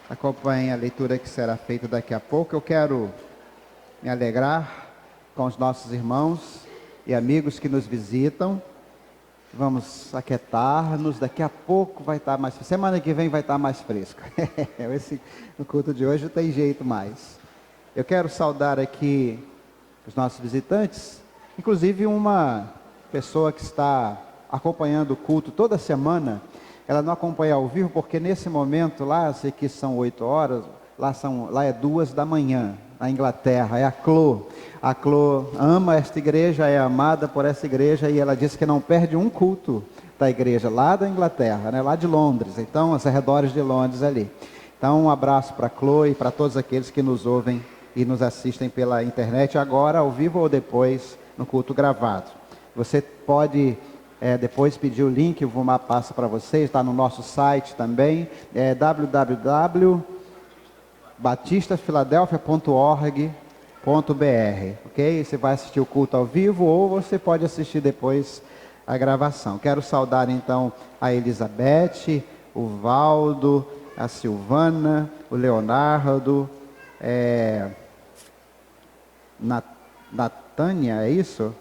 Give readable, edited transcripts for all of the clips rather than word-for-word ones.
Acompanhe a leitura que será feita daqui a pouco. Eu quero me alegrar com os nossos irmãos e amigos que nos visitam. Vamos aquietar-nos. Daqui a pouco vai estar mais... Semana que vem vai estar mais fresco. No culto de hoje não tem jeito mais. Eu quero saudar aqui os nossos visitantes. Inclusive uma pessoa que está acompanhando o culto toda semana. Ela não acompanha ao vivo porque nesse momento lá, sei que são 8 horas, lá é 2 da manhã, na Inglaterra, é a Clô. A Clô ama esta igreja, é amada por essa igreja e ela disse que não perde um culto da igreja lá da Inglaterra, né, lá de Londres, então, aos arredores de Londres ali. Então, um abraço para a Clô e para todos aqueles que nos ouvem e nos assistem pela internet, agora ao vivo ou depois no culto gravado. Você pode... depois pedir o link, o Vumar passa para vocês, está no nosso site também, www.batistafiladelfia.org.br, ok? Você vai assistir o culto ao vivo ou você pode assistir depois a gravação. Quero saudar então a Elizabeth, o Valdo, a Silvana, o Leonardo, Natânia, é isso?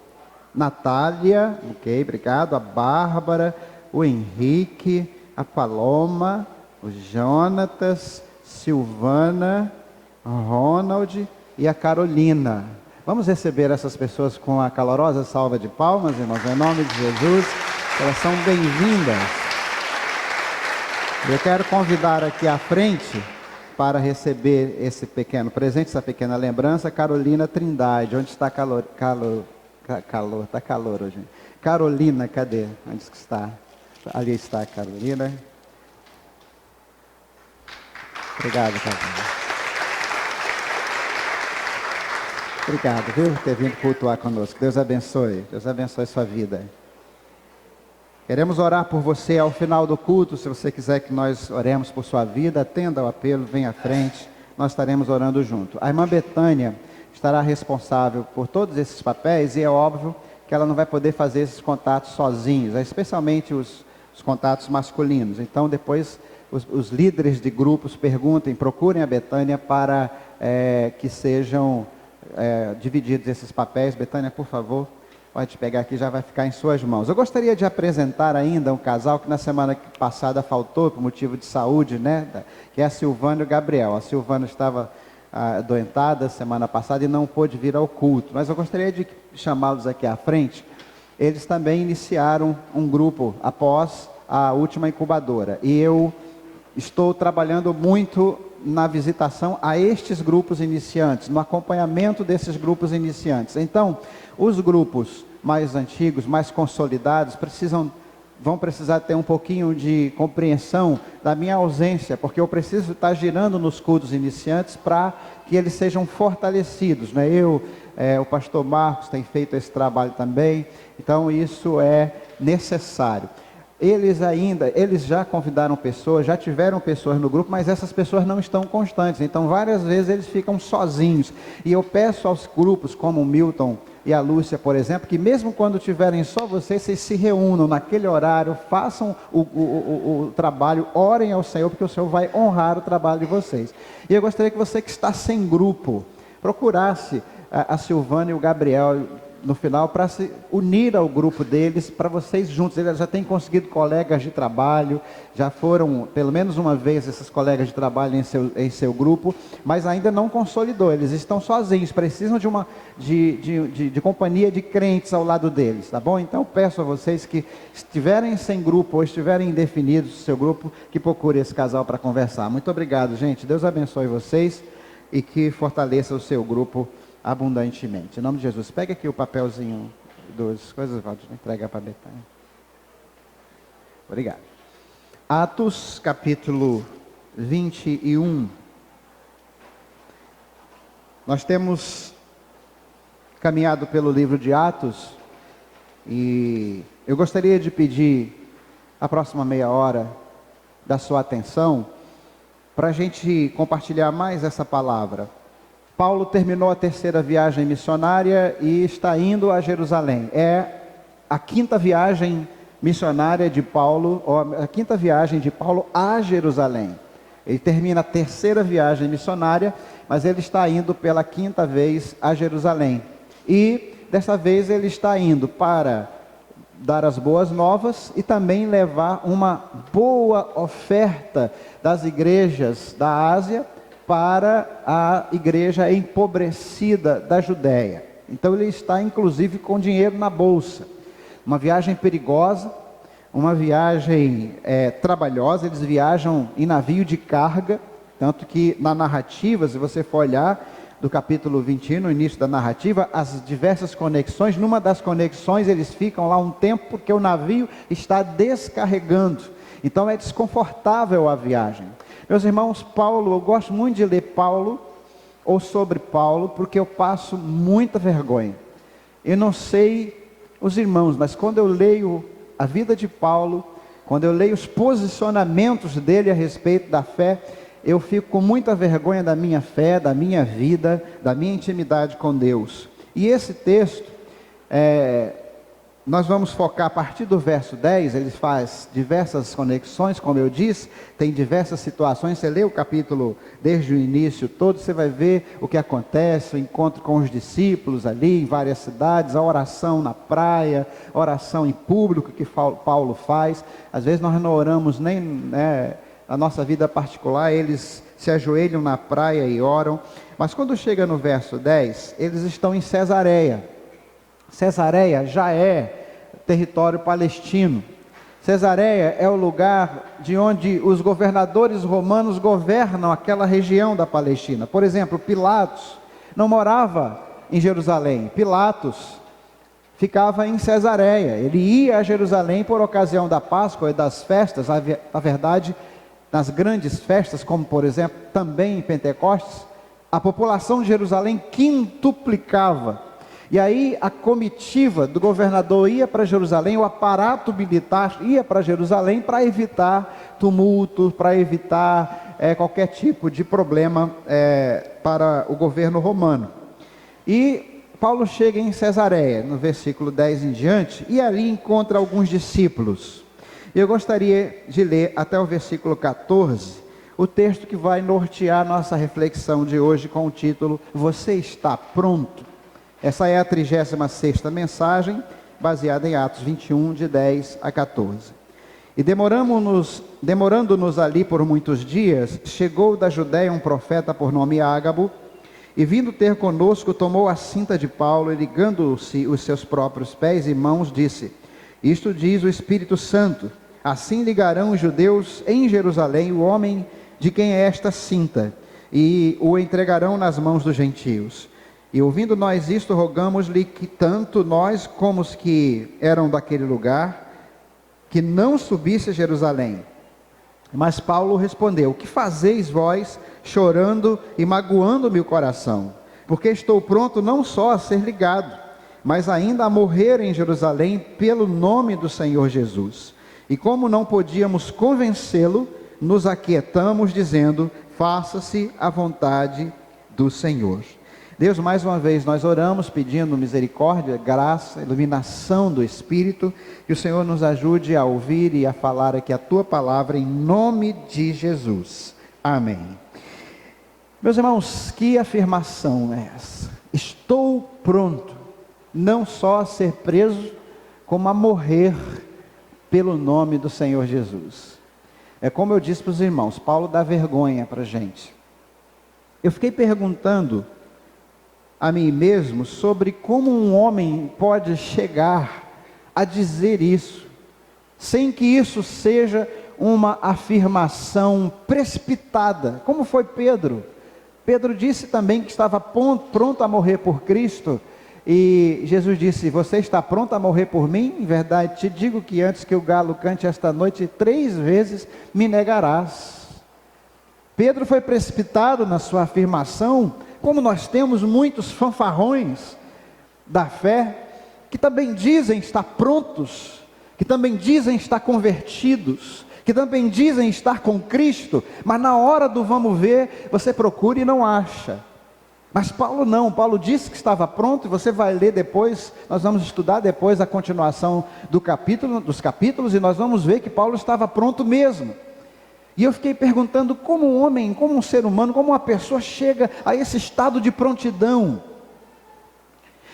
Natália, ok, obrigado, a Bárbara, o Henrique, a Paloma, o Jonatas, Silvana, Ronald e a Carolina. Vamos receber essas pessoas com a calorosa salva de palmas, irmãos, em nome de Jesus, elas são bem-vindas. Eu quero convidar aqui à frente para receber esse pequeno presente, essa pequena lembrança, Carolina Trindade. Onde está calor, tá calor hoje. Carolina, cadê? Onde está? Ali está a Carolina. Obrigado, Carolina. Obrigado, viu, por ter vindo cultuar conosco. Deus abençoe sua vida. Queremos orar por você ao final do culto. Se você quiser que nós oremos por sua vida, atenda ao apelo, venha à frente. Nós estaremos orando junto. A irmã Betânia estará responsável por todos esses papéis e é óbvio que ela não vai poder fazer esses contatos sozinhos, especialmente os contatos masculinos. Então depois os líderes de grupos procurem a Betânia para que sejam divididos esses papéis. Betânia, por favor, pode pegar aqui, já vai ficar em suas mãos. Eu gostaria de apresentar ainda um casal que na semana passada faltou por motivo de saúde, né? Que é a Silvana e o Gabriel. A Silvana estava adoentada semana passada e não pôde vir ao culto, mas eu gostaria de chamá-los aqui à frente. Eles também iniciaram um grupo após a última incubadora e eu estou trabalhando muito na visitação a estes grupos iniciantes, no acompanhamento desses grupos iniciantes. Então, os grupos mais antigos, mais consolidados, vão precisar ter um pouquinho de compreensão da minha ausência, porque eu preciso estar girando nos cultos iniciantes para que eles sejam fortalecidos, né? O pastor Marcos tem feito esse trabalho também, então isso é necessário. Eles já convidaram pessoas, já tiveram pessoas no grupo, mas essas pessoas não estão constantes, então várias vezes eles ficam sozinhos, e eu peço aos grupos como o Milton e a Lúcia, por exemplo, que mesmo quando tiverem só vocês se reúnam naquele horário, façam o trabalho, orem ao Senhor, porque o Senhor vai honrar o trabalho de vocês. E eu gostaria que você que está sem grupo, procurasse a Silvana e o Gabriel no final, para se unir ao grupo deles, para vocês juntos. Eles já têm conseguido colegas de trabalho, já foram pelo menos uma vez esses colegas de trabalho em seu grupo, mas ainda não consolidou, eles estão sozinhos, precisam de companhia de crentes ao lado deles, tá bom? Então peço a vocês que estiverem sem grupo ou estiverem indefinidos no seu grupo, que procure esse casal para conversar. Muito obrigado, gente, Deus abençoe vocês e que fortaleça o seu grupo abundantemente. Em nome de Jesus, pega aqui o papelzinho das coisas, Valdir, entrega para a Betânia. Obrigado. Atos, capítulo 21. Nós temos caminhado pelo livro de Atos e eu gostaria de pedir a próxima meia hora da sua atenção para a gente compartilhar mais essa palavra. Paulo terminou a terceira viagem missionária e está indo a Jerusalém. É a quinta viagem missionária de Paulo, ou a quinta viagem de Paulo a Jerusalém. Ele termina a terceira viagem missionária, mas ele está indo pela quinta vez a Jerusalém. E dessa vez ele está indo para dar as boas novas e também levar uma boa oferta das igrejas da Ásia para a igreja empobrecida da Judéia. Então ele está inclusive com dinheiro na bolsa. Uma viagem perigosa, uma viagem trabalhosa. Eles viajam em navio de carga, tanto que na narrativa, se você for olhar do capítulo 21, no início da narrativa, as diversas conexões, numa das conexões eles ficam lá um tempo porque o navio está descarregando, então é desconfortável a viagem. Meus irmãos, Paulo, eu gosto muito de ler Paulo, ou sobre Paulo, porque eu passo muita vergonha. Eu não sei os irmãos, mas quando eu leio a vida de Paulo, quando eu leio os posicionamentos dele a respeito da fé, eu fico com muita vergonha da minha fé, da minha vida, da minha intimidade com Deus. E esse texto, nós vamos focar a partir do verso 10, ele faz diversas conexões, como eu disse, tem diversas situações. Você lê o capítulo desde o início todo, você vai ver o que acontece, o encontro com os discípulos ali em várias cidades, a oração na praia, a oração em público que Paulo faz. Às vezes nós não oramos nem na nossa vida particular, eles se ajoelham na praia e oram. Mas quando chega no verso 10, eles estão em Cesareia. Cesareia já é território palestino. Cesareia é o lugar de onde os governadores romanos governam aquela região da Palestina. Por exemplo, Pilatos não morava em Jerusalém. Pilatos ficava em Cesareia. Ele ia a Jerusalém por ocasião da Páscoa e das festas. Na verdade, nas grandes festas, como por exemplo também em Pentecostes, a população de Jerusalém quintuplicava. E aí a comitiva do governador ia para Jerusalém, o aparato militar ia para Jerusalém para evitar tumultos, para evitar qualquer tipo de problema para o governo romano. E Paulo chega em Cesareia, no versículo 10 em diante, e ali encontra alguns discípulos. Eu gostaria de ler até o versículo 14, o texto que vai nortear nossa reflexão de hoje com o título Você está pronto? Essa é a 36ª mensagem, baseada em Atos 21, de 10 a 14. E demorando-nos ali por muitos dias, chegou da Judéia um profeta por nome Ágabo, e vindo ter conosco, tomou a cinta de Paulo, e ligando-se os seus próprios pés e mãos, disse: Isto diz o Espírito Santo, assim ligarão os judeus em Jerusalém o homem de quem é esta cinta, e o entregarão nas mãos dos gentios. E ouvindo nós isto, rogamos-lhe que tanto nós como os que eram daquele lugar, que não subisse a Jerusalém. Mas Paulo respondeu: Que fazeis vós, chorando e magoando-me o coração? Porque estou pronto não só a ser ligado, mas ainda a morrer em Jerusalém pelo nome do Senhor Jesus. E como não podíamos convencê-lo, nos aquietamos dizendo: faça-se a vontade do Senhor. Deus, mais uma vez nós oramos pedindo misericórdia, graça, iluminação do Espírito, que o Senhor nos ajude a ouvir e a falar aqui a Tua palavra em nome de Jesus. Amém. Meus irmãos, que afirmação é essa? Estou pronto, não só a ser preso, como a morrer pelo nome do Senhor Jesus. É como eu disse para os irmãos, Paulo dá vergonha para a gente. Eu fiquei perguntando a mim mesmo sobre como um homem pode chegar a dizer isso, sem que isso seja uma afirmação precipitada, como foi Pedro. Pedro disse também que estava pronto a morrer por Cristo, e Jesus disse: você está pronto a morrer por mim? Em verdade te digo que antes que o galo cante esta noite, 3 vezes me negarás. Pedro foi precipitado na sua afirmação, como nós temos muitos fanfarrões da fé, que também dizem estar prontos, que também dizem estar convertidos, que também dizem estar com Cristo, mas na hora do vamos ver, você procura e não acha. Mas Paulo não, Paulo disse que estava pronto, e você vai ler depois, nós vamos estudar depois a continuação dos capítulos, e nós vamos ver que Paulo estava pronto mesmo. E eu fiquei perguntando como um homem, como um ser humano, como uma pessoa chega a esse estado de prontidão.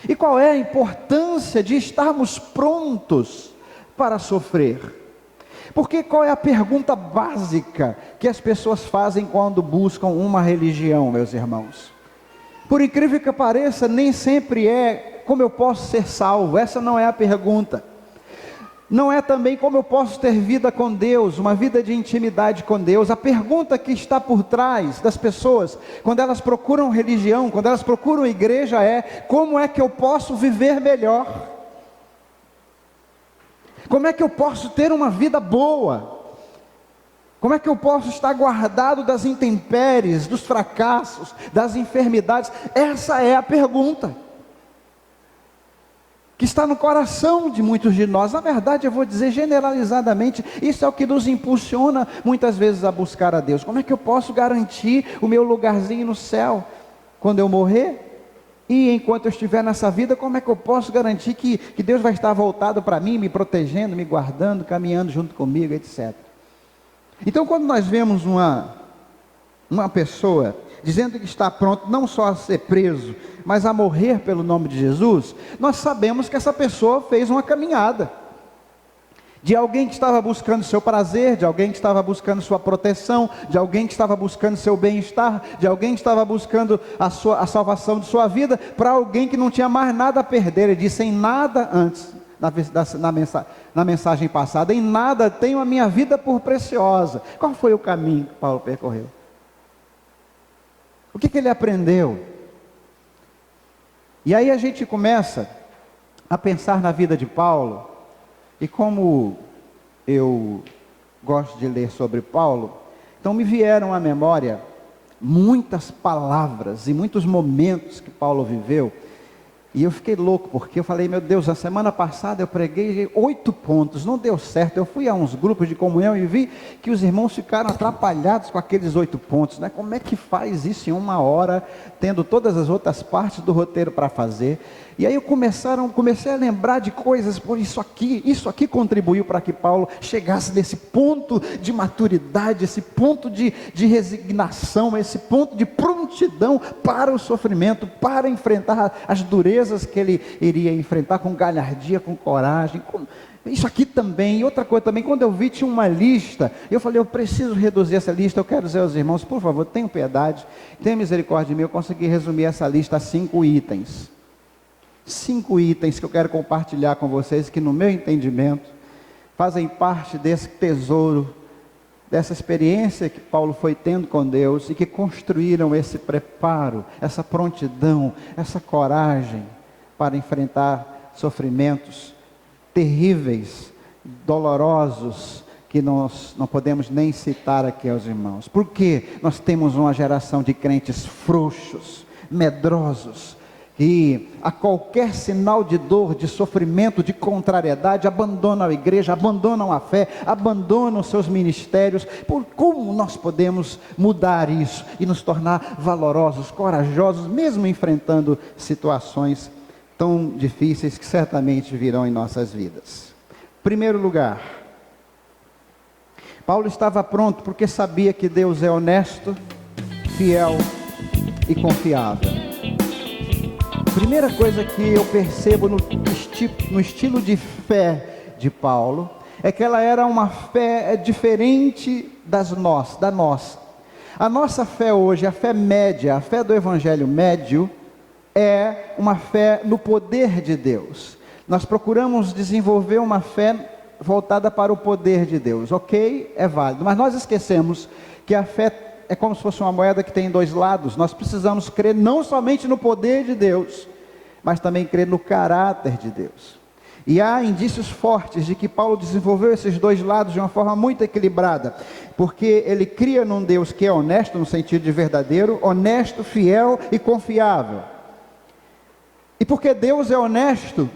E qual é a importância de estarmos prontos para sofrer? Porque qual é a pergunta básica que as pessoas fazem quando buscam uma religião, meus irmãos? Por incrível que pareça, nem sempre é como eu posso ser salvo. Essa não é a pergunta. Não é também como eu posso ter vida com Deus, uma vida de intimidade com Deus. A pergunta que está por trás das pessoas, quando elas procuram religião, quando elas procuram igreja, é: como é que eu posso viver melhor? Como é que eu posso ter uma vida boa? Como é que eu posso estar guardado das intempéries, dos fracassos, das enfermidades? Essa é a pergunta que está no coração de muitos de nós. Na verdade, eu vou dizer generalizadamente, isso é o que nos impulsiona muitas vezes a buscar a Deus. Como é que eu posso garantir o meu lugarzinho no céu quando eu morrer? E enquanto eu estiver nessa vida, como é que eu posso garantir que Deus vai estar voltado para mim, me protegendo, me guardando, caminhando junto comigo, etc. Então, quando nós vemos uma pessoa dizendo que está pronto não só a ser preso, mas a morrer pelo nome de Jesus, nós sabemos que essa pessoa fez uma caminhada de alguém que estava buscando seu prazer, de alguém que estava buscando sua proteção, de alguém que estava buscando seu bem-estar, de alguém que estava buscando a salvação de sua vida, para alguém que não tinha mais nada a perder. Ele disse: em nada, antes, na mensagem passada, em nada tenho a minha vida por preciosa. Qual foi o caminho que Paulo percorreu? O que ele aprendeu? E aí a gente começa a pensar na vida de Paulo. E como eu gosto de ler sobre Paulo, então me vieram à memória muitas palavras e muitos momentos que Paulo viveu. E eu fiquei louco, porque eu falei: meu Deus, a semana passada eu preguei 8 pontos, não deu certo. Eu fui a uns grupos de comunhão e vi que os irmãos ficaram atrapalhados com aqueles 8 pontos, né? Como é que faz isso em 1 hora, tendo todas as outras partes do roteiro para fazer? E aí eu comecei a lembrar de coisas. Por isso aqui contribuiu para que Paulo chegasse nesse ponto de maturidade, esse ponto de resignação, esse ponto de prontidão para o sofrimento, para enfrentar as durezas que ele iria enfrentar com galhardia, com coragem. Isso aqui também. E outra coisa também, quando eu vi, tinha uma lista. Eu falei: eu preciso reduzir essa lista. Eu quero dizer aos irmãos, por favor, tenham piedade, tenham misericórdia de mim. Eu consegui resumir essa lista a 5 itens. 5 itens que eu quero compartilhar com vocês, que no meu entendimento fazem parte desse tesouro, dessa experiência que Paulo foi tendo com Deus, e que construíram esse preparo, essa prontidão, essa coragem para enfrentar sofrimentos terríveis, dolorosos, que nós não podemos nem citar aqui aos irmãos. Porque nós temos uma geração de crentes frouxos, medrosos, e a qualquer sinal de dor, de sofrimento, de contrariedade, abandonam a igreja, abandonam a fé, abandonam seus ministérios. Como nós podemos mudar isso e nos tornar valorosos, corajosos, mesmo enfrentando situações tão difíceis que certamente virão em nossas vidas? Primeiro lugar, Paulo estava pronto porque sabia que Deus é honesto, fiel e confiável. Primeira coisa que eu percebo no estilo de fé de Paulo, é que ela era uma fé diferente da nossa. A nossa fé hoje, a fé média, a fé do evangelho médio, é uma fé no poder de Deus. Nós procuramos desenvolver uma fé voltada para o poder de Deus. Ok, é válido, mas nós esquecemos que a fé é como se fosse uma moeda que tem 2 lados. Nós precisamos crer não somente no poder de Deus, mas também crer no caráter de Deus. E há indícios fortes de que Paulo desenvolveu esses 2 lados de uma forma muito equilibrada, porque ele cria num Deus que é honesto, no sentido de verdadeiro, honesto, fiel e confiável. E porque Deus é honesto,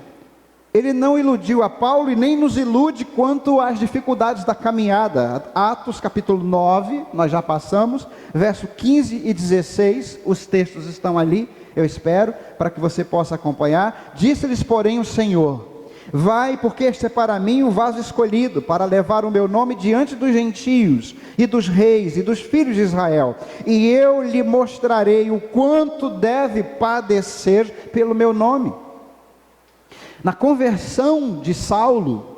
ele não iludiu a Paulo e nem nos ilude quanto às dificuldades da caminhada. Atos capítulo 9, nós já passamos, verso 15 e 16, os textos estão ali, eu espero, para que você possa acompanhar. Disse-lhes, porém, o Senhor: Vai, porque este é para mim o vaso escolhido, para levar o meu nome diante dos gentios, e dos reis, e dos filhos de Israel. E eu lhe mostrarei o quanto deve padecer pelo meu nome. Na conversão de Saulo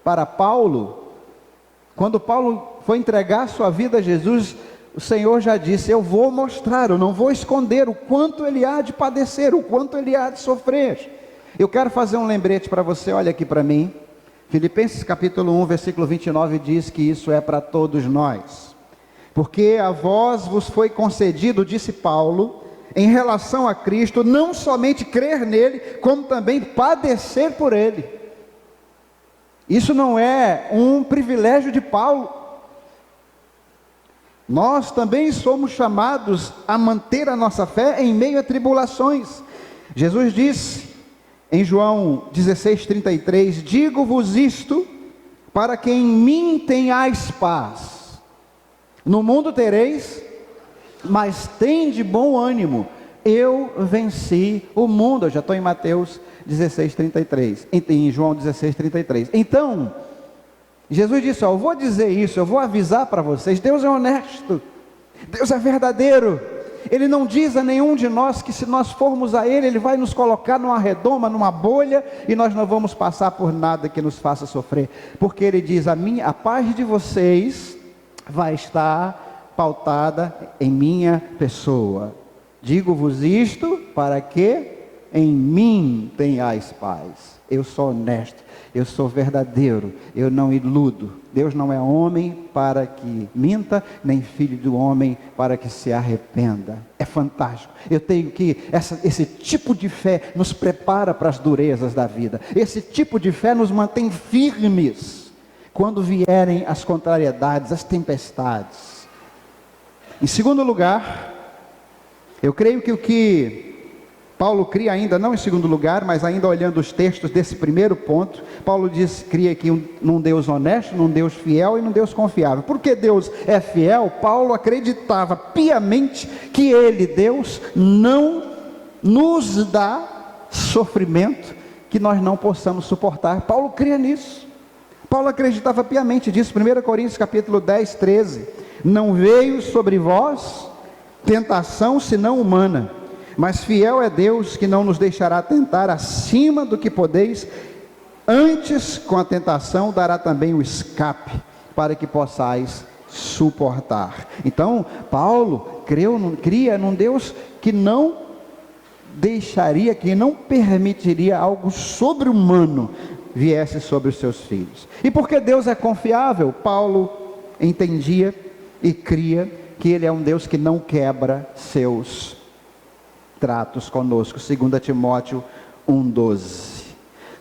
para Paulo, quando Paulo foi entregar sua vida a Jesus, o Senhor já disse: eu vou mostrar, eu não vou esconder o quanto ele há de padecer, o quanto ele há de sofrer. Eu quero fazer um lembrete para você, olha aqui para mim. Filipenses capítulo 1, versículo 29 diz que isso é para todos nós. Porque a vós vos foi concedido, disse Paulo, em relação a Cristo, não somente crer nele, como também padecer por ele. Isso não é um privilégio de Paulo. Nós também somos chamados a manter a nossa fé em meio a tribulações. Jesus disse em João 16:33, digo-vos isto, para que em mim tenhais paz. No mundo tereis, mas tende bom ânimo, eu venci o mundo. Eu já estou em Mateus 16:33, em João 16:33. Então, Jesus disse: eu vou dizer isso, eu vou avisar para vocês, Deus é honesto, Deus é verdadeiro. Ele não diz a nenhum de nós que se nós formos a Ele, Ele vai nos colocar numa redoma, numa bolha, e nós não vamos passar por nada que nos faça sofrer, porque Ele diz: a paz de vocês vai estar pautada em minha pessoa. Digo-vos isto para que em mim tenhais paz. Eu sou honesto, eu sou verdadeiro, eu não iludo. Deus não é homem para que minta, nem filho do homem para que se arrependa. É fantástico. Eu tenho que, esse tipo de fé nos prepara para as durezas da vida. Esse tipo de fé nos mantém firmes quando vierem as contrariedades, as tempestades. Em segundo lugar, eu creio que o que Paulo cria ainda, não em segundo lugar, mas ainda olhando os textos desse primeiro ponto, Paulo cria aqui num Deus honesto, num Deus fiel e num Deus confiável. Porque Deus é fiel, Paulo acreditava piamente que Ele, Deus, não nos dá sofrimento que nós não possamos suportar. Paulo cria nisso. Paulo acreditava piamente disso. 1 Coríntios capítulo 10, 13. Não veio sobre vós tentação senão humana, mas fiel é Deus que não nos deixará tentar acima do que podeis, antes com a tentação dará também o escape, para que possais suportar. Então, Paulo cria num Deus que não deixaria, que não permitiria algo sobre-humano viesse sobre os seus filhos. E porque Deus é confiável, Paulo entendia e cria que Ele é um Deus que não quebra seus tratos conosco. 2 Timóteo 1,12.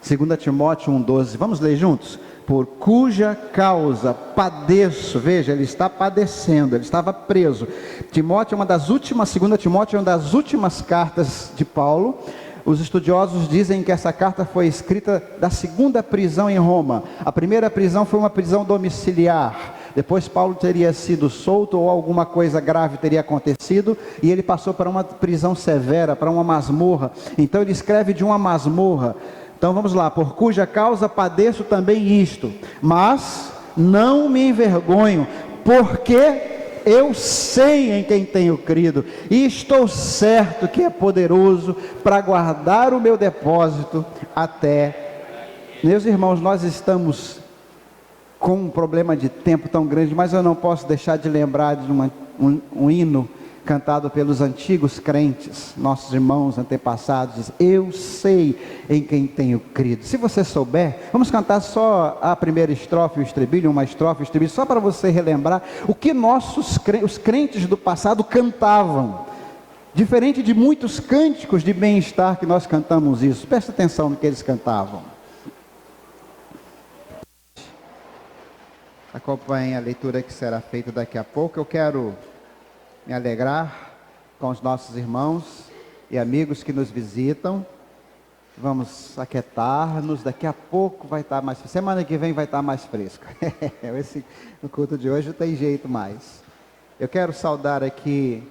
2 Timóteo 1,12. Vamos ler juntos? Por cuja causa padeço. Veja, ele está padecendo, ele estava preso. Timóteo é uma das últimas, 2 Timóteo é uma das últimas cartas de Paulo. Os estudiosos dizem que essa carta foi escrita da segunda prisão em Roma. A primeira prisão foi uma prisão domiciliar. Depois Paulo teria sido solto ou alguma coisa grave teria acontecido e ele passou para uma prisão severa, para uma masmorra. Então ele escreve de uma masmorra. Então vamos lá: por cuja causa padeço também isto, mas não me envergonho, porque eu sei em quem tenho crido e estou certo que é poderoso para guardar o meu depósito até. Meus irmãos, nós estamos com um problema de tempo tão grande, mas eu não posso deixar de lembrar de um hino cantado pelos antigos crentes, nossos irmãos antepassados. Diz: eu sei em quem tenho crido. Se você souber, vamos cantar só a primeira estrofe, o estribilho, uma estrofe, o estribilho, só para você relembrar o que os crentes do passado cantavam. Diferente de muitos cânticos de bem-estar que nós cantamos isso. Presta atenção no que eles cantavam. Acompanhe a leitura que será feita daqui a pouco. Eu quero me alegrar com os nossos irmãos e amigos que nos visitam. Vamos aquietar-nos. Daqui a pouco vai estar mais... Semana que vem vai estar mais fresco. No culto de hoje não tem jeito mais. Eu quero saudar aqui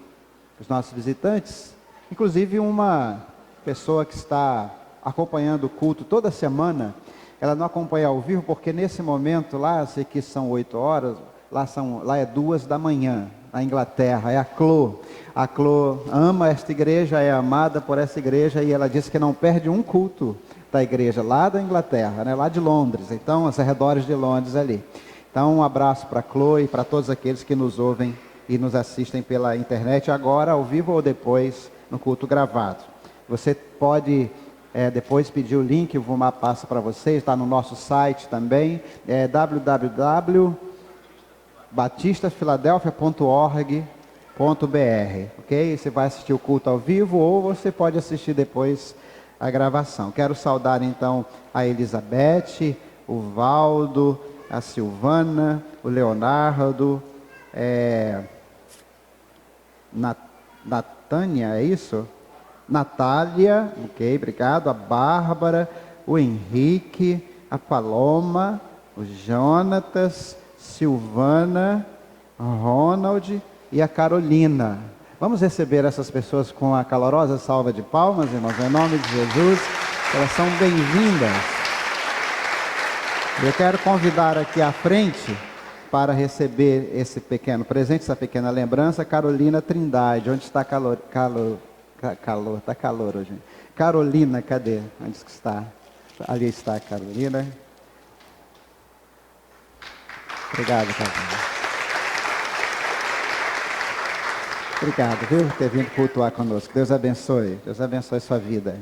os nossos visitantes. Inclusive uma pessoa que está acompanhando o culto toda semana, ela não acompanha ao vivo, porque nesse momento lá, eu sei que são 8 horas, lá é 2 da manhã, na Inglaterra, é a Clô. A Clô ama esta igreja, é amada por essa igreja, e ela disse que não perde um culto da igreja, lá da Inglaterra, né, lá de Londres, então, aos arredores de Londres ali. Então, um abraço para a Clô e para todos aqueles que nos ouvem e nos assistem pela internet, agora, ao vivo ou depois, no culto gravado. Você pode depois pedir o link, o Vumar passa para vocês, está no nosso site também, www.batistafiladelfia.org.br, ok? Você vai assistir o culto ao vivo ou você pode assistir depois a gravação. Quero saudar então a Elizabeth, o Valdo, a Silvana, o Leonardo, Natânia, é isso? Natália, ok, obrigado, a Bárbara, o Henrique, a Paloma, o Jonatas, Silvana, Ronald e a Carolina. Vamos receber essas pessoas com a calorosa salva de palmas, irmãos, em nome de Jesus. Elas são bem-vindas. Eu quero convidar aqui à frente para receber esse pequeno presente, essa pequena lembrança, Carolina Trindade. Onde está calor, está calor hoje. Carolina, cadê? Onde está? Ali está a Carolina. Obrigado, Carolina. Obrigado, viu, por ter vindo cultuar conosco. Deus abençoe sua vida.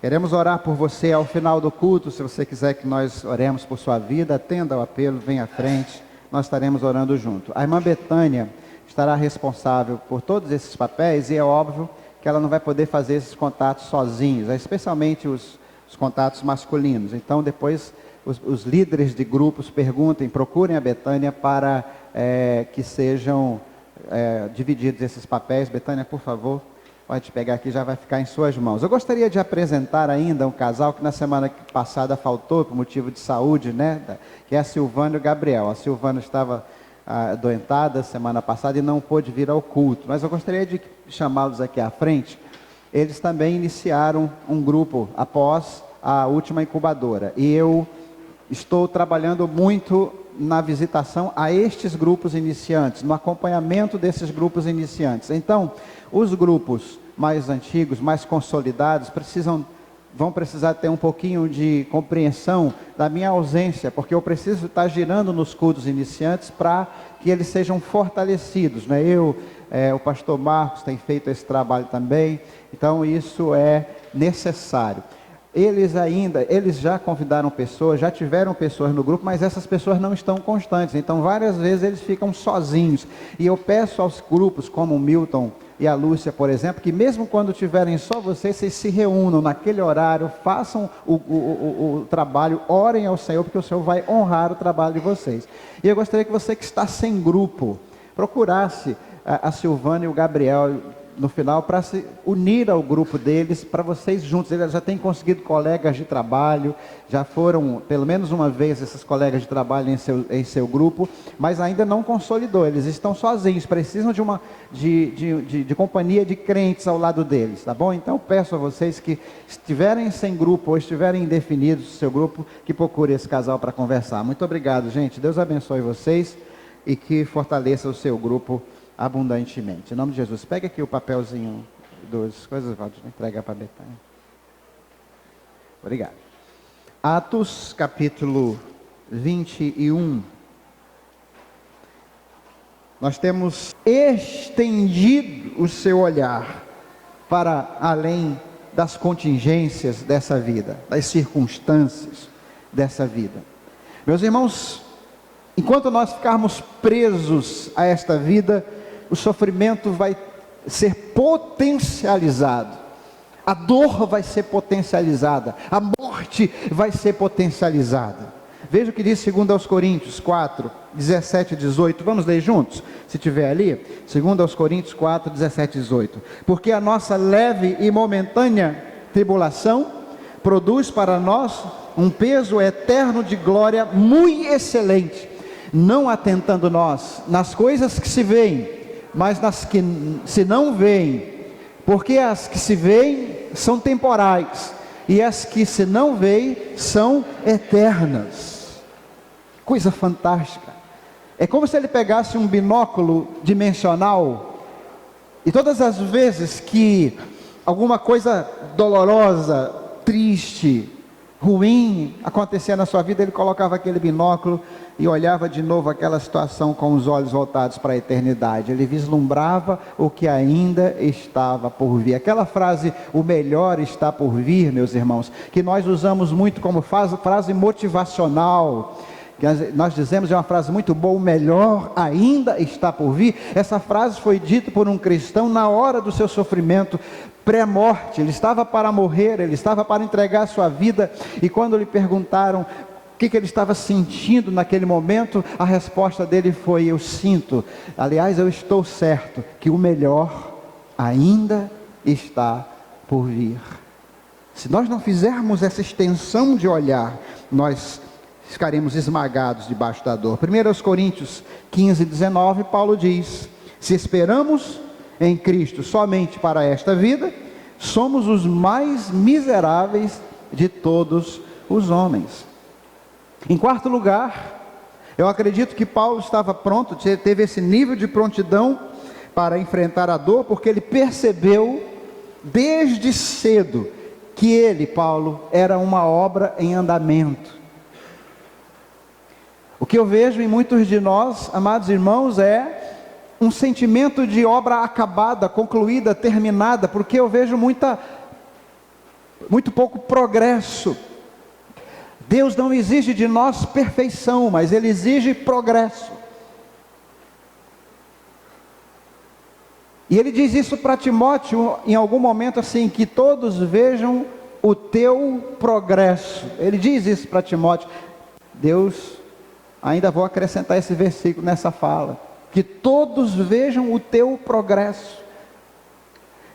Queremos orar por você ao final do culto. Se você quiser que nós oremos por sua vida, atenda ao apelo, venha à frente. Nós estaremos orando junto. A irmã Betânia estará responsável por todos esses papéis e é óbvio que ela não vai poder fazer esses contatos sozinhos, especialmente os contatos masculinos. Então depois os líderes de grupos procurem a Betânia para que sejam divididos esses papéis. Betânia, por favor, pode pegar aqui, já vai ficar em suas mãos. Eu gostaria de apresentar ainda um casal que na semana passada faltou por motivo de saúde, né? Que é a Silvana e o Gabriel. A Silvana estava adoentada semana passada e não pôde vir ao culto, mas eu gostaria de chamá-los aqui à frente. Eles também iniciaram um grupo após a última incubadora, e eu estou trabalhando muito na visitação a estes grupos iniciantes, no acompanhamento desses grupos iniciantes. Então, os grupos mais antigos, mais consolidados, vão precisar ter um pouquinho de compreensão da minha ausência, porque eu preciso estar girando nos cultos iniciantes para que eles sejam fortalecidos, né? O pastor Marcos tem feito esse trabalho também, então isso é necessário. Eles já convidaram pessoas, já tiveram pessoas no grupo, mas essas pessoas não estão constantes, então várias vezes eles ficam sozinhos, e eu peço aos grupos como o Milton e a Lúcia, por exemplo, que mesmo quando tiverem só vocês se reúnam naquele horário, façam o trabalho, orem ao Senhor, porque o Senhor vai honrar o trabalho de vocês. E eu gostaria que você que está sem grupo, procurasse a Silvana e o Gabriel no final, para se unir ao grupo deles, para vocês juntos. Eles já têm conseguido colegas de trabalho, já foram pelo menos uma vez esses colegas de trabalho em seu grupo, mas ainda não consolidou, eles estão sozinhos, precisam de companhia de crentes ao lado deles, tá bom? Então peço a vocês que estiverem sem grupo ou estiverem indefinidos no seu grupo, que procure esse casal para conversar. Muito obrigado, gente, Deus abençoe vocês e que fortaleça o seu grupo abundantemente. Em nome de Jesus, pega aqui o papelzinho das coisas, Valdir, entrega para a Betânia. Obrigado. Atos, capítulo 21. Nós temos estendido o seu olhar para além das contingências dessa vida, das circunstâncias dessa vida. Meus irmãos, enquanto nós ficarmos presos a esta vida, o sofrimento vai ser potencializado, a dor vai ser potencializada, a morte vai ser potencializada. Veja o que diz 2 Coríntios 4, 17 e 18, vamos ler juntos, se tiver ali, 2 Coríntios 4, 17 e 18, porque a nossa leve e momentânea tribulação produz para nós um peso eterno de glória muito excelente, não atentando nós nas coisas que se veem, mas nas que se não veem, porque as que se veem são temporais, e as que se não veem são eternas. Coisa fantástica. É como se ele pegasse um binóculo dimensional, e todas as vezes que alguma coisa dolorosa, triste, ruim acontecia na sua vida, ele colocava aquele binóculo e olhava de novo aquela situação com os olhos voltados para a eternidade. Ele vislumbrava o que ainda estava por vir. Aquela frase, o melhor está por vir, meus irmãos, que nós usamos muito como frase motivacional, que nós dizemos, é uma frase muito boa, o melhor ainda está por vir. Essa frase foi dita por um cristão na hora do seu sofrimento pré-morte. Ele estava para morrer, ele estava para entregar a sua vida, e quando lhe perguntaram o que ele estava sentindo naquele momento, a resposta dele foi: eu sinto, aliás, eu estou certo, que o melhor ainda está por vir. Se nós não fizermos essa extensão de olhar, nós ficaremos esmagados debaixo da dor. 1 Coríntios 15, 19, Paulo diz: se esperamos em Cristo somente para esta vida, somos os mais miseráveis de todos os homens. Em quarto lugar, eu acredito que Paulo estava pronto, teve esse nível de prontidão para enfrentar a dor, porque ele percebeu desde cedo que ele, Paulo, era uma obra em andamento. O que eu vejo em muitos de nós, amados irmãos, é um sentimento de obra acabada, concluída, terminada, porque eu vejo muito pouco progresso. Deus não exige de nós perfeição, mas Ele exige progresso. E Ele diz isso para Timóteo em algum momento assim, que todos vejam o teu progresso. Ele diz isso para Timóteo. Deus, ainda vou acrescentar esse versículo nessa fala, que todos vejam o teu progresso.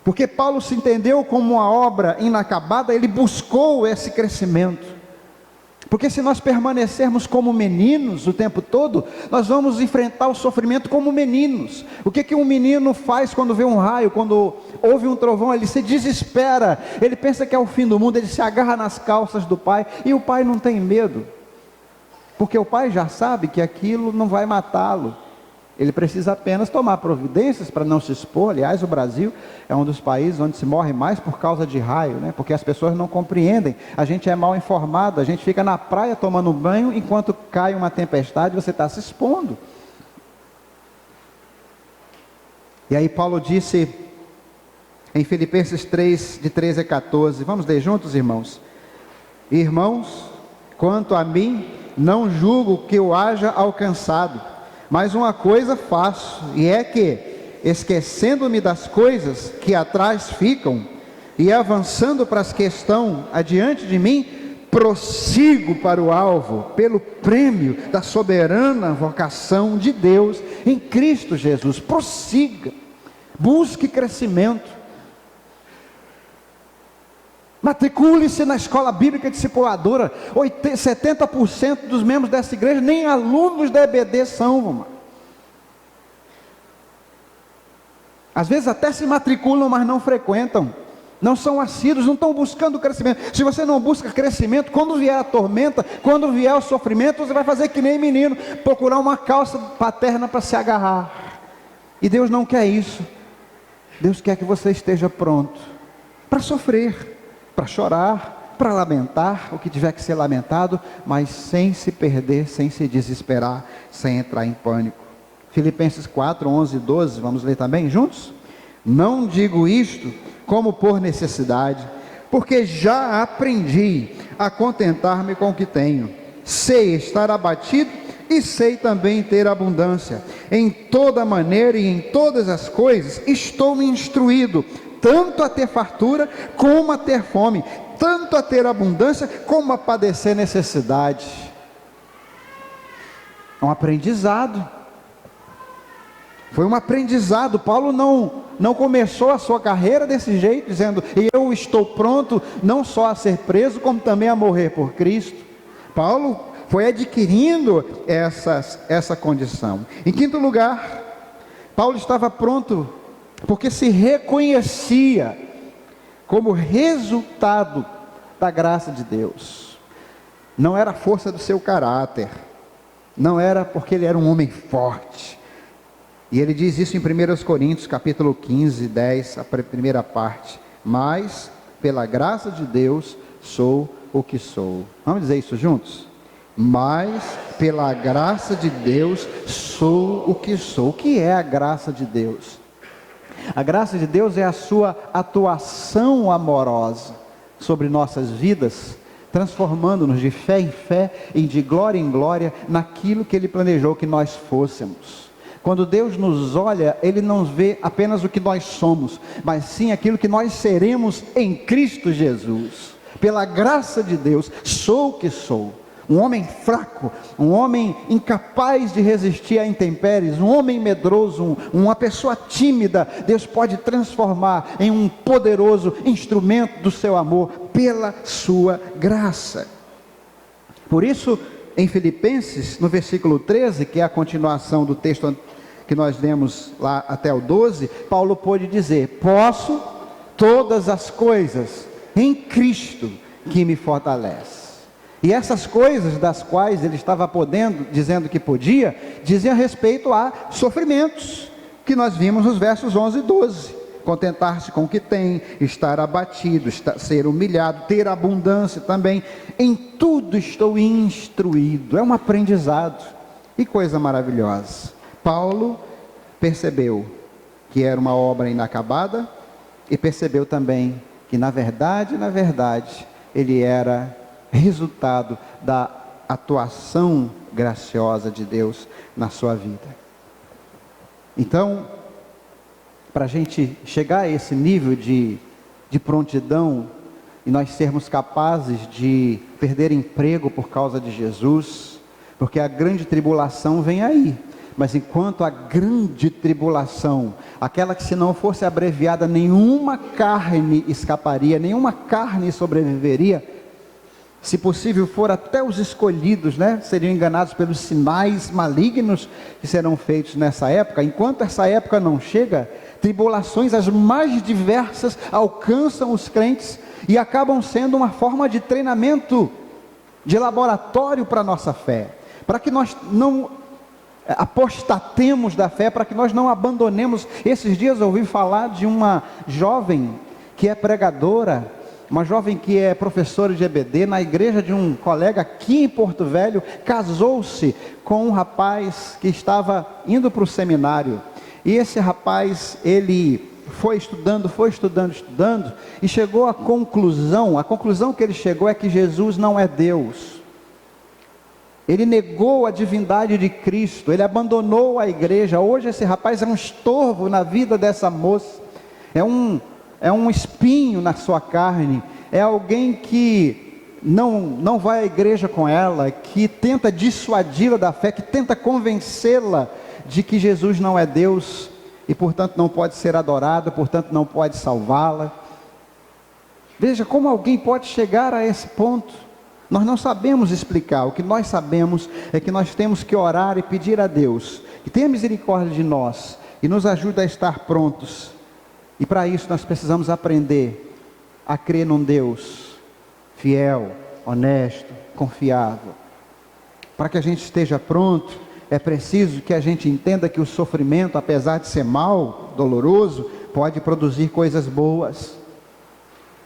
Porque Paulo se entendeu como uma obra inacabada, ele buscou esse crescimento. Porque se nós permanecermos como meninos o tempo todo, nós vamos enfrentar o sofrimento como meninos. O que um menino faz quando vê um raio, quando ouve um trovão? Ele se desespera, ele pensa que é o fim do mundo, ele se agarra nas calças do pai, e o pai não tem medo, porque o pai já sabe que aquilo não vai matá-lo. Ele precisa apenas tomar providências para não se expor. Aliás, o Brasil é um dos países onde se morre mais por causa de raio, né? Porque as pessoas não compreendem. A gente é mal informado, a gente fica na praia tomando banho, enquanto cai uma tempestade, você está se expondo. E aí Paulo disse em Filipenses 3, de 13 a 14, vamos ler juntos, irmãos? Irmãos, quanto a mim, não julgo que eu haja alcançado, mas uma coisa faço, e é que, esquecendo-me das coisas que atrás ficam, e avançando para as que estão adiante de mim, prossigo para o alvo, pelo prêmio da soberana vocação de Deus em Cristo Jesus. Prossiga, busque crescimento. Matricule-se na escola bíblica discipuladora. 70% dos membros dessa igreja nem alunos da EBD são, irmão. Às vezes até se matriculam, mas não frequentam, não são assíduos, não estão buscando crescimento. Se você não busca crescimento, quando vier a tormenta, quando vier o sofrimento, você vai fazer que nem menino, procurar uma calça paterna para se agarrar. E Deus não quer isso. Deus quer que você esteja pronto para sofrer, para chorar, para lamentar o que tiver que ser lamentado, mas sem se perder, sem se desesperar, sem entrar em pânico. Filipenses 4, 11 e 12, vamos ler também juntos? Não digo isto como por necessidade, porque já aprendi a contentar-me com o que tenho. Sei estar abatido e sei também ter abundância. Em toda maneira e em todas as coisas estou me instruído, tanto a ter fartura como a ter fome, tanto a ter abundância como a padecer necessidade. É um aprendizado. Foi um aprendizado. Paulo não começou a sua carreira desse jeito, dizendo: eu estou pronto não só a ser preso, como também a morrer por Cristo. Paulo foi adquirindo essa condição. Em quinto lugar, Paulo estava pronto porque se reconhecia como resultado da graça de Deus. Não era a força do seu caráter, não era porque ele era um homem forte. E ele diz isso em 1 Coríntios, capítulo 15, 10, a primeira parte. Mas, pela graça de Deus, sou o que sou. Vamos dizer isso juntos? Mas, pela graça de Deus, sou o que sou. O que é a graça de Deus? A graça de Deus é a sua atuação amorosa sobre nossas vidas, transformando-nos de fé em fé e de glória em glória naquilo que Ele planejou que nós fôssemos. Quando Deus nos olha, Ele não vê apenas o que nós somos, mas sim aquilo que nós seremos em Cristo Jesus. Pela graça de Deus, sou o que sou. Um homem fraco, um homem incapaz de resistir a intempéries, um homem medroso, uma pessoa tímida, Deus pode transformar em um poderoso instrumento do seu amor, pela sua graça. Por isso, em Filipenses, no versículo 13, que é a continuação do texto que nós lemos lá até o 12, Paulo pôde dizer: posso todas as coisas em Cristo que me fortalece. E essas coisas das quais ele estava dizendo que podia, diziam respeito a sofrimentos, que nós vimos nos versos 11 e 12. Contentar-se com o que tem, estar abatido, ser humilhado, ter abundância também. Em tudo estou instruído. É um aprendizado. E coisa maravilhosa. Paulo percebeu que era uma obra inacabada e percebeu também que na verdade, ele era resultado da atuação graciosa de Deus na sua vida. Então, para a gente chegar a esse nível de prontidão e nós sermos capazes de perder emprego por causa de Jesus, porque a grande tribulação vem aí. Mas enquanto a grande tribulação, aquela que se não fosse abreviada, nenhuma carne escaparia, nenhuma carne sobreviveria, se possível for até os escolhidos, seriam enganados pelos sinais malignos que serão feitos nessa época. Enquanto essa época não chega, tribulações as mais diversas alcançam os crentes e acabam sendo uma forma de treinamento, de laboratório para a nossa fé, para que nós não apostatemos da fé, para que nós não abandonemos. Esses dias eu ouvi falar de uma jovem que é pregadora, uma jovem que é professora de EBD, na igreja de um colega aqui em Porto Velho, casou-se com um rapaz que estava indo para o seminário, e esse rapaz, ele foi estudando, e chegou à conclusão, a conclusão que ele chegou é que Jesus não é Deus. Ele negou a divindade de Cristo, ele abandonou a igreja. Hoje esse rapaz é um estorvo na vida dessa moça, é um espinho na sua carne, é alguém que não vai à igreja com ela, que tenta dissuadi-la da fé, que tenta convencê-la de que Jesus não é Deus, e portanto não pode ser adorado, portanto não pode salvá-la. Veja como alguém pode chegar a esse ponto. Nós não sabemos explicar. O que nós sabemos é que nós temos que orar e pedir a Deus que tenha misericórdia de nós e nos ajude a estar prontos. E para isso nós precisamos aprender a crer num Deus fiel, honesto, confiável. Para que a gente esteja pronto, é preciso que a gente entenda que o sofrimento, apesar de ser mal, doloroso, pode produzir coisas boas.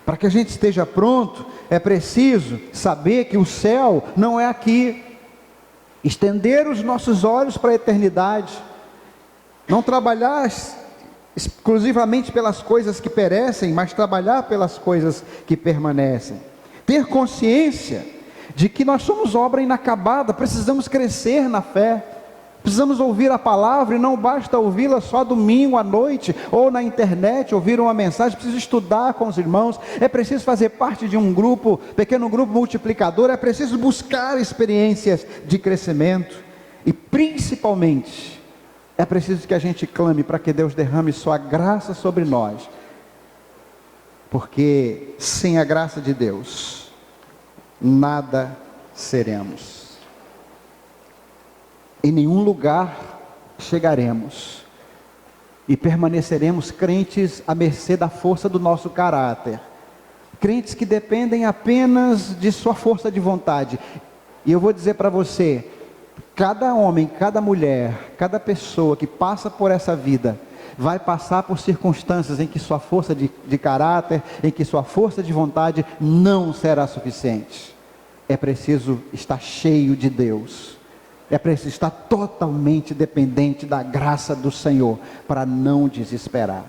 Para que a gente esteja pronto, é preciso saber que o céu não é aqui. Estender os nossos olhos para a eternidade. Não trabalhar exclusivamente pelas coisas que perecem, mas trabalhar pelas coisas que permanecem. Ter consciência de que nós somos obra inacabada, precisamos crescer na fé, precisamos ouvir a palavra, e não basta ouvi-la só domingo à noite, ou na internet, ouvir uma mensagem, precisa estudar com os irmãos, é preciso fazer parte de um grupo, pequeno grupo multiplicador, é preciso buscar experiências de crescimento, e principalmente, é preciso que a gente clame para que Deus derrame sua graça sobre nós, porque sem a graça de Deus, nada seremos. Em nenhum lugar chegaremos e permaneceremos crentes à mercê da força do nosso caráter, crentes que dependem apenas de sua força de vontade. E eu vou dizer para você, cada homem, cada mulher, cada pessoa que passa por essa vida, vai passar por circunstâncias em que sua força de caráter, em que sua força de vontade não será suficiente. É preciso estar cheio de Deus. É preciso estar totalmente dependente da graça do Senhor, para não desesperar.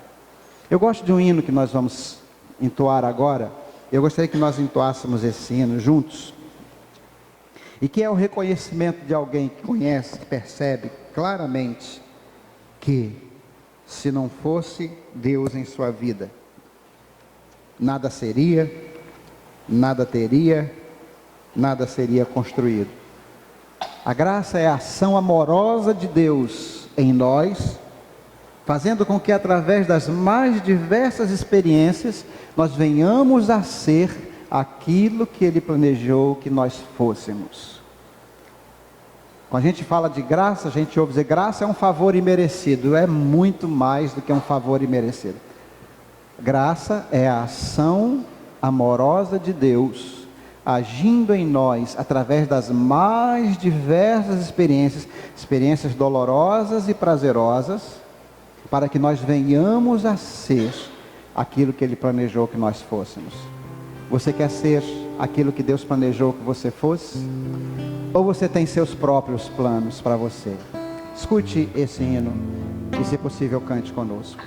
Eu gosto de um hino que nós vamos entoar agora. Eu gostaria que nós entoássemos esse hino juntos. E que é o reconhecimento de alguém que conhece, que percebe claramente que, se não fosse Deus em sua vida, nada seria, nada teria, nada seria construído. A graça é a ação amorosa de Deus em nós, fazendo com que através das mais diversas experiências, nós venhamos a ser aquilo que Ele planejou que nós fôssemos. Quando a gente fala de graça, a gente ouve dizer, graça é um favor imerecido. É muito mais do que um favor imerecido. Graça é a ação amorosa de Deus, agindo em nós, através das mais diversas experiências, experiências dolorosas e prazerosas, para que nós venhamos a ser aquilo que Ele planejou que nós fôssemos. Você quer ser aquilo que Deus planejou que você fosse? Ou você tem seus próprios planos para você? Escute esse hino e, se possível, cante conosco.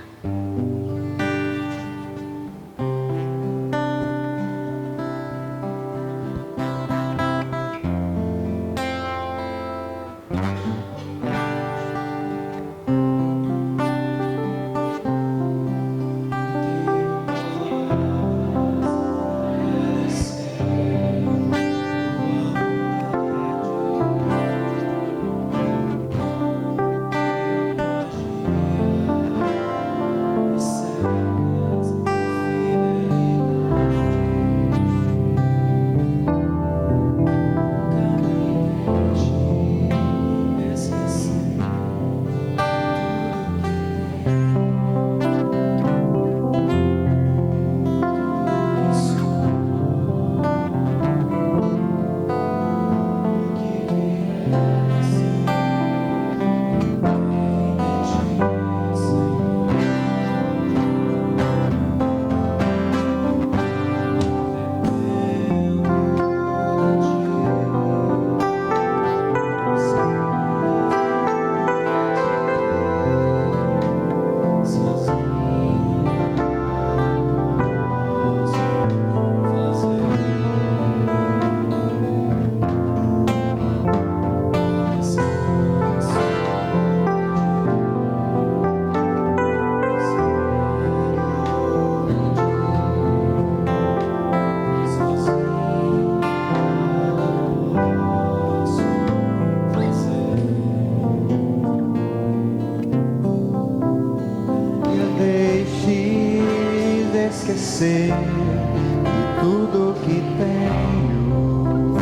Esquecer de tudo que tenho,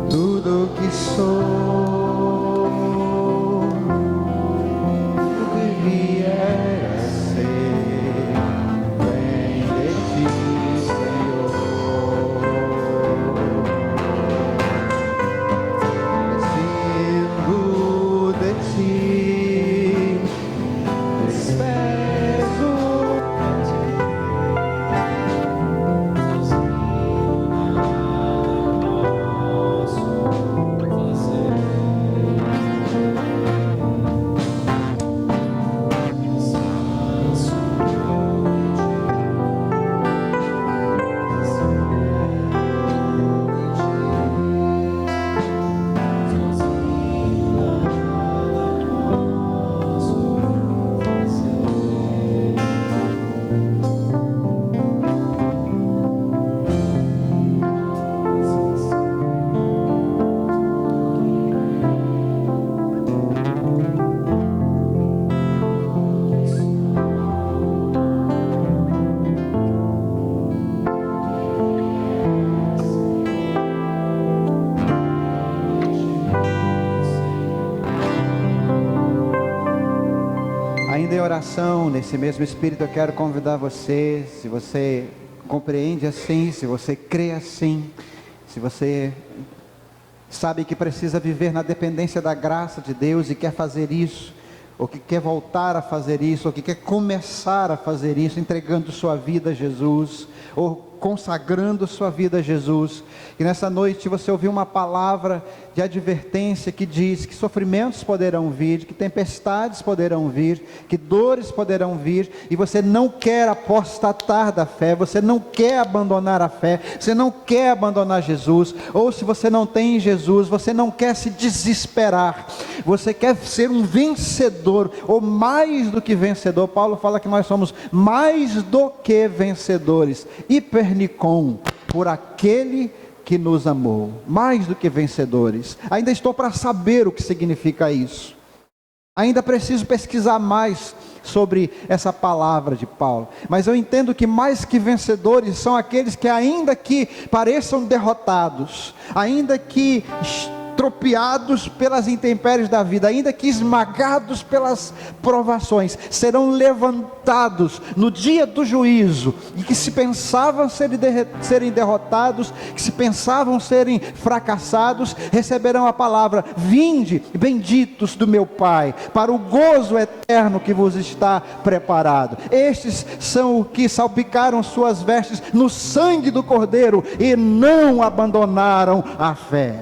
tudo que sou, o que vier a ser, vem de ti, Senhor. Descendo de ti, despejo. ainda em oração, nesse mesmo espírito, eu quero convidar você, se você compreende assim, se você crê assim, se você sabe que precisa viver na dependência da graça de Deus e quer fazer isso, ou que quer voltar a fazer isso, ou que quer começar a fazer isso, entregando sua vida a Jesus, ou consagrando sua vida a Jesus, e nessa noite você ouviu uma palavra de advertência que diz que sofrimentos poderão vir, que tempestades poderão vir, que dores poderão vir, e você não quer apostatar da fé, você não quer abandonar a fé, você não quer abandonar Jesus, ou se você não tem Jesus, você não quer se desesperar, você quer ser um vencedor, ou mais do que vencedor. Paulo fala que nós somos mais do que vencedores, hipernicom, por aquele que nos amou, mais do que vencedores. Ainda estou para saber o que significa isso, ainda preciso pesquisar mais sobre essa palavra de Paulo, mas eu entendo que mais que vencedores são aqueles que, ainda que pareçam derrotados, ainda que tropeados pelas intempéries da vida, ainda que esmagados pelas provações, serão levantados no dia do juízo, e que se pensavam serem derrotados, que se pensavam serem fracassados, receberão a palavra: vinde, benditos do meu Pai, para o gozo eterno que vos está preparado. Estes são os que salpicaram suas vestes no sangue do Cordeiro e não abandonaram a fé.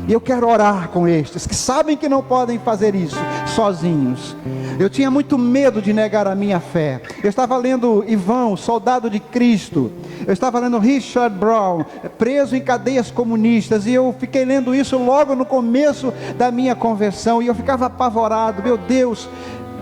E eu quero orar com estes que sabem que não podem fazer isso sozinhos. Eu tinha muito medo de negar a minha fé. Eu estava lendo Ivan, soldado de Cristo. Eu estava lendo Richard Brown, preso em cadeias comunistas. E eu fiquei lendo isso logo no começo da minha conversão. E eu ficava apavorado. Meu Deus,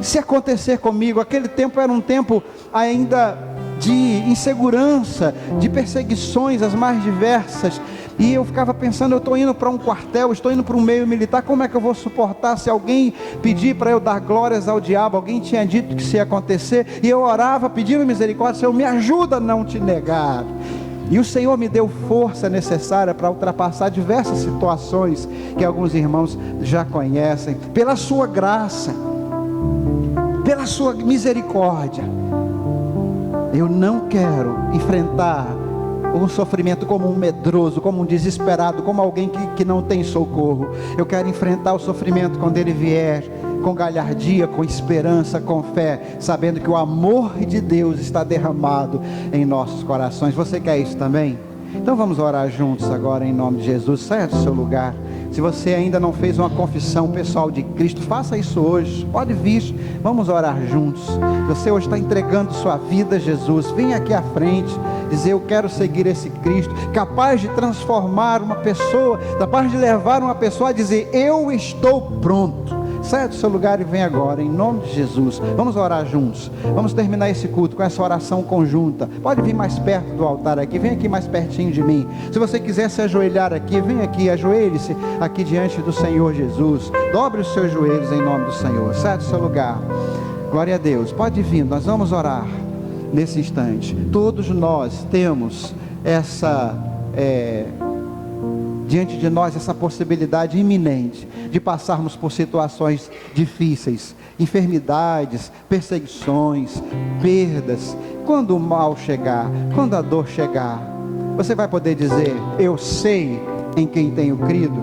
se acontecer comigo. Aquele tempo era um tempo ainda de insegurança, de perseguições as mais diversas. E eu ficava pensando, eu estou indo para um quartel, estou indo para um meio militar, como é que eu vou suportar se alguém pedir para eu dar glórias ao diabo? Alguém tinha dito que isso ia acontecer, e eu orava pedindo misericórdia: Senhor, me ajuda a não te negar. E o Senhor me deu força necessária para ultrapassar diversas situações que alguns irmãos já conhecem, pela sua graça, pela sua misericórdia. Eu não quero enfrentar um sofrimento como um medroso, como um desesperado, como alguém que não tem socorro. Eu quero enfrentar o sofrimento quando ele vier, com galhardia, com esperança, com fé, sabendo que o amor de Deus está derramado em nossos corações. Você quer isso também? Então vamos orar juntos agora em nome de Jesus. Saia do seu lugar. Se você ainda não fez uma confissão pessoal de Cristo, faça isso hoje. Pode vir, vamos orar juntos. Você hoje está entregando sua vida a Jesus, vem aqui à frente, dizer: eu quero seguir esse Cristo, capaz de transformar uma pessoa, capaz de levar uma pessoa a dizer: eu estou pronto. Saia do seu lugar e vem agora, em nome de Jesus. Vamos orar juntos. Vamos terminar esse culto com essa oração conjunta. Pode vir mais perto do altar aqui, vem aqui mais pertinho de mim. Se você quiser se ajoelhar aqui, vem aqui, ajoelhe-se aqui diante do Senhor Jesus. Dobre os seus joelhos em nome do Senhor. Saia do seu lugar. Glória a Deus. Pode vir, nós vamos orar nesse instante. Todos nós temos diante de nós essa possibilidade iminente de passarmos por situações difíceis, enfermidades, perseguições, perdas. Quando o mal chegar, quando a dor chegar, você vai poder dizer: eu sei em quem tenho crido.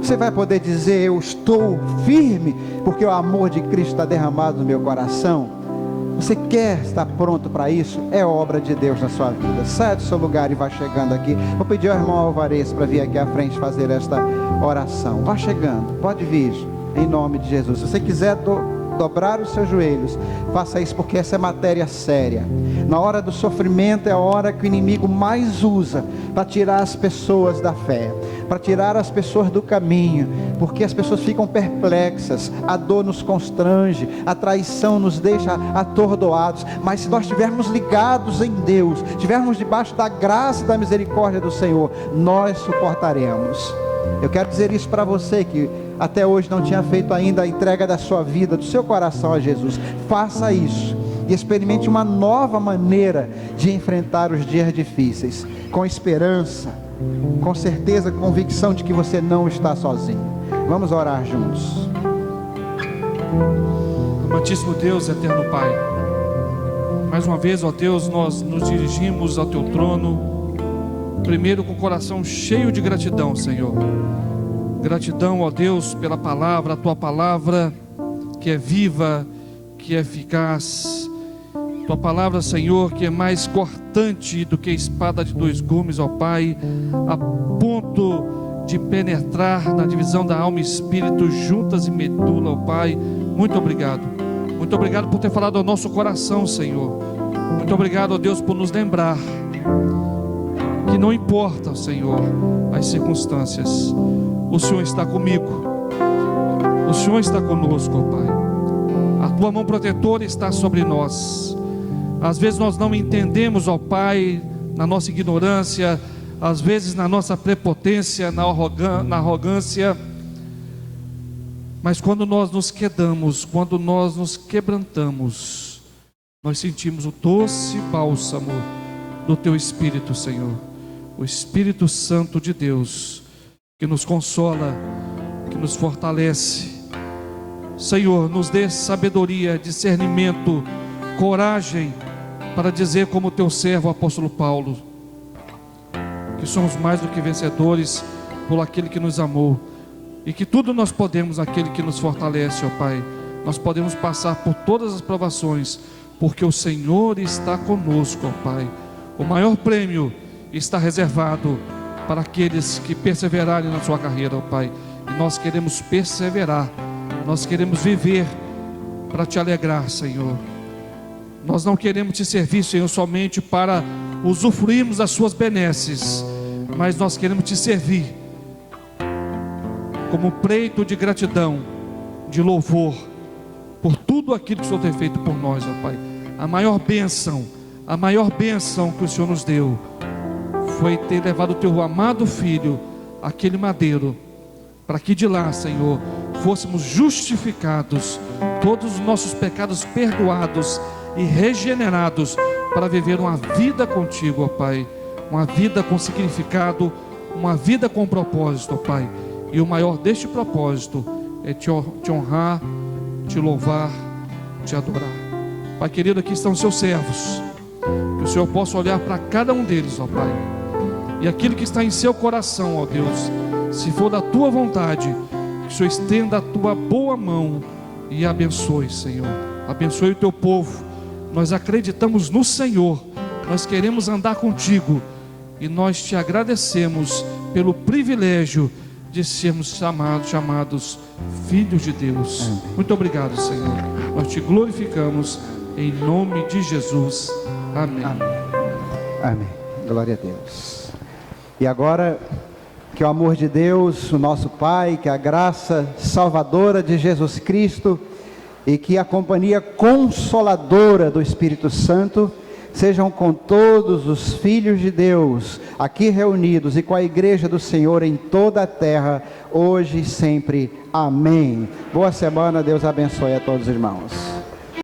Você vai poder dizer: eu estou firme, porque o amor de Cristo está derramado no meu coração. Você quer estar pronto para isso? É obra de Deus na sua vida. Saia do seu lugar e vá chegando aqui. Vou pedir ao irmão Alvarez para vir aqui à frente fazer esta oração. Vá chegando, pode vir, em nome de Jesus. Se você quiser dobrar os seus joelhos, faça isso, porque essa é matéria séria. Na hora do sofrimento é a hora que o inimigo mais usa para tirar as pessoas da fé, para tirar as pessoas do caminho, porque as pessoas ficam perplexas, a dor nos constrange, a traição nos deixa atordoados. Mas se nós estivermos ligados em Deus, estivermos debaixo da graça e da misericórdia do Senhor, nós suportaremos. Eu quero dizer isso para você que até hoje não tinha feito ainda a entrega da sua vida, do seu coração a Jesus. Faça isso e experimente uma nova maneira de enfrentar os dias difíceis, com esperança, com certeza, convicção de que você não está sozinho. Vamos orar juntos. Amantíssimo Deus, eterno Pai, mais uma vez, ó Deus, nós nos dirigimos ao Teu trono, primeiro com o coração cheio de gratidão, Senhor. Gratidão, ó Deus, pela palavra, a Tua palavra que é viva, que é eficaz. Tua palavra, Senhor, que é mais cortante do que espada de dois gumes, ó Pai, a ponto de penetrar na divisão da alma e espírito, juntas e medula, ó Pai. Muito obrigado. Muito obrigado por ter falado ao nosso coração, Senhor. Muito obrigado, ó Deus, por nos lembrar que não importa, Senhor, as circunstâncias, o Senhor está comigo, o Senhor está conosco, ó Pai. A Tua mão protetora está sobre nós. Às vezes nós não entendemos, ó Pai, na nossa ignorância, às vezes na nossa prepotência, na arrogância, mas quando nós nos quedamos, quando nós nos quebrantamos, nós sentimos o doce bálsamo do Teu Espírito, Senhor, o Espírito Santo de Deus, que nos consola, que nos fortalece. Senhor, nos dê sabedoria, discernimento, coragem, para dizer como Teu servo, o apóstolo Paulo, que somos mais do que vencedores por aquele que nos amou, e que tudo nós podemos naquele que nos fortalece, ó Pai. Nós podemos passar por todas as provações, porque o Senhor está conosco, ó Pai. O maior prêmio está reservado para aqueles que perseverarem na sua carreira, ó Pai. E nós queremos perseverar, nós queremos viver para Te alegrar, Senhor. Nós não queremos Te servir, Senhor, somente para usufruirmos das Suas benesses, mas nós queremos Te servir como preito de gratidão, de louvor, por tudo aquilo que o Senhor tem feito por nós, ó Pai. A maior bênção que o Senhor nos deu, foi ter levado o Teu amado Filho, aquele madeiro, para que de lá, Senhor, fôssemos justificados, todos os nossos pecados perdoados e regenerados, para viver uma vida contigo, ó Pai, uma vida com significado, uma vida com propósito, ó Pai. E o maior deste propósito é te honrar, te louvar, te adorar. Pai querido, aqui estão os Seus servos, que o Senhor possa olhar para cada um deles, ó Pai, e aquilo que está em seu coração, ó Deus, se for da Tua vontade, que o Senhor estenda a Tua boa mão e abençoe, Senhor. Abençoe o Teu povo. Nós acreditamos no Senhor, nós queremos andar contigo, e nós Te agradecemos pelo privilégio de sermos chamados filhos de Deus. Amém. Muito obrigado, Senhor. Nós Te glorificamos em nome de Jesus. Amém. Amém. Amém. Glória a Deus. E agora, que o amor de Deus, o nosso Pai, que a graça salvadora de Jesus Cristo e que a companhia consoladora do Espírito Santo sejam com todos os filhos de Deus aqui reunidos e com a igreja do Senhor em toda a terra, hoje e sempre. Amém. Boa semana, Deus abençoe a todos os irmãos.